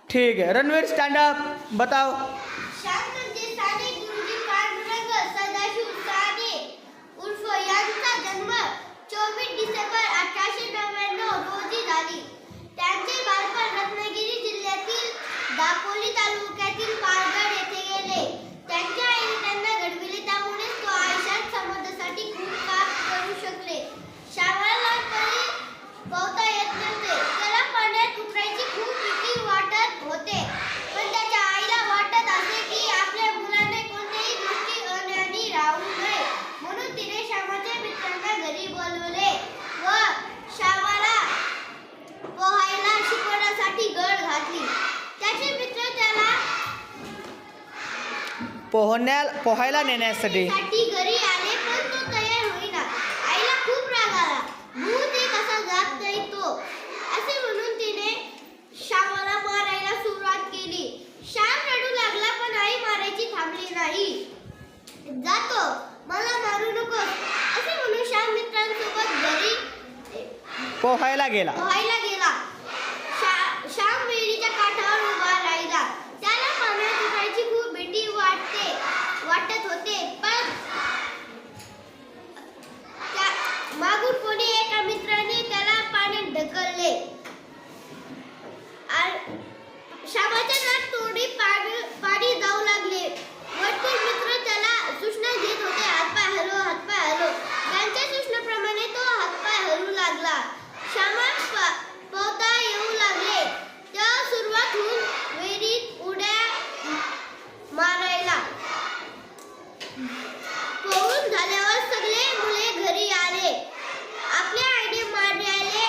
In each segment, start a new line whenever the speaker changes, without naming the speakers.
ठीक है, Ranveer stand up, बताओ।
श्याम म्हणजे साने गुरुजी पांडुरंग सदाशिव साने उर्फ यांचा जन्म 24 डिसेंबर 1899 रोजी झाली. त्यांचे बालपण रत्नागिरी जिल्ह्यातील दापोली तालुक्यातील पारगड येथे गेले. त्यांच्या आईने त्यांना घडविले, त्यामुळे तो आयुष्यात समाजासाठी खूप काम करू शकले. श्यामला लहानपणी पोहता येत नव्हते. त्याला पाण्यात उतरायची खूप भीती वाटत होते, पण त्याच्या आईला वाटत असे की आपल्या मुलाने कोणत्याही गोष्टी अज्ञानी राहू नये, म्हणून तिने श्यामाच्या मित्रांना घरी बोलवले व श्यामाला पोहायला शिकवण्यासाठी गळ घातली. त्याचे मित्र त्याला
पोहायला नेण्यासाठी
घरी आले, पण तो तयार होईना. आईला खूप राग आला. भूत ते कसा जात नाही तो, असे म्हणून तिने श्यामाला मारायला सुरुवात केली. श्याम रडू लागला, पण आई मारायची थांबली नाही. जातो, मला मारू नको, असे म्हणून श्याम मित्रांसोबत घरी
पोहायला गेला.
श्याम विहिरीच्या काठावर उभा राहिला. त्याला पाण्यात उतरायची खूप भीती वाटत होते, पण मागून कोणी एका मित्राने त्याला पाण्यात ढकलले. श्यामाच्या नाक तोंडी पाणी जाऊ लागले. वरचे मित्र त्याला सूचना देत होते, हातपाय हलव, हातपाय हलव. त्यांच्या सूचनेप्रमाणे तो हातपाय हलवू लागला. श्यामाला पोहता येऊ लागले. तेव्हा सुरुवात होऊन विहिरीत उड्या मारायला. पोहून झाल्यावर सगळे मुले घरी आले. आपल्या आईने मारलेले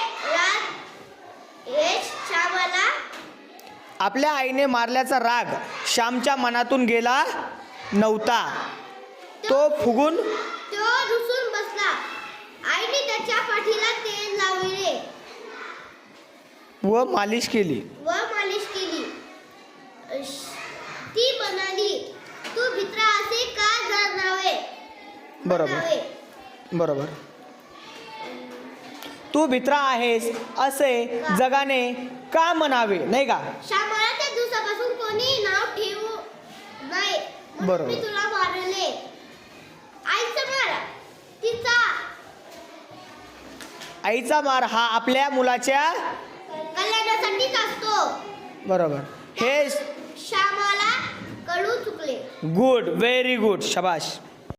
आपल्या आईने मारल्याचा राग श्यामच्या मनातून गेला नव्हता. तो फुगून
रुसून बसला. आईने त्याच्या पाठीला तेल लावले
व मालिश केली.
ती म्हणाली, तू भित्रा असे का जाणावे?
बरोबर. तू भित्रा आहेस असे जगाने का म्हणावे, नाही का?
श्यामाला त्या दिवसापासून कोणी नाव ठेवू नये, म्हणून मी तुला मारले.
आईचा मार हा आपल्या मुलाच्या
कल्याणासाठीच असतो.
बरोबर. हे
श्यामाला कळू चुकले.
गुड, व्हेरी गुड, शाबाश.